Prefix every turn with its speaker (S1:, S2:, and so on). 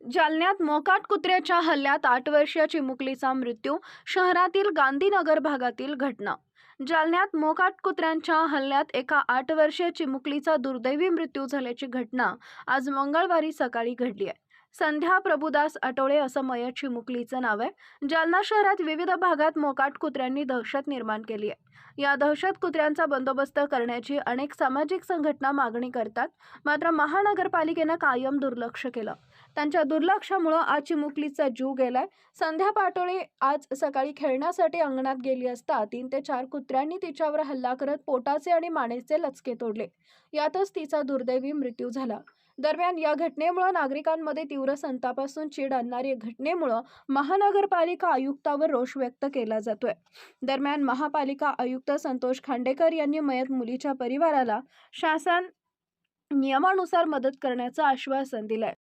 S1: जालन्यात मोकाट कुत्र्याच्या हल्ल्यात 8 वर्षीय चिमुकलीचा मृत्यू. शहरातील गांधीनगर भागातील घटना. जालन्यात मोकाट कुत्र्यांच्या हल्ल्यात एका 8 वर्षीय चिमुकलीचा दुर्दैवी मृत्यू झाल्याची घटना आज मंगळवारी सकाळी घडली आहे. संध्या प्रभुदास आठवले असं मयत चिमुकलीचं नाव आहे. जालना शहरात विविध भागात मोकाट कुत्र्यांनी दहशत निर्माण केली आहे. या दहशत कुत्र्यांचा बंदोबस्त करण्याची अनेक सामाजिक संघटना मागणी करतात, मात्र महानगरपालिकेनं कायम दुर्लक्ष केलं. त्यांच्या दुर्लक्षामुळे आज चिमुकलीचा जीव गेलाय. संध्या पाटोळे आज सकाळी खेळण्यासाठी अंगणात गेली असता 3 ते 4 कुत्र्यांनी तिच्यावर हल्ला करत पोटाचे आणि मानेचे लचके तोडले. यातच तिचा दुर्दैवी मृत्यू झाला. दरम्यान या घटनेमुळे नागरिकांमध्ये तीव्र संताप असून चीड आणणारी घटनेमुळे महानगरपालिका आयुक्तावर रोष व्यक्त केला जातोय. दरम्यान महापालिका आयुक्त संतोष खांडेकर यांनी मयत मुलीच्या परिवाराला शासन नियमानुसार मदत करण्याचं आश्वासन दिलंय.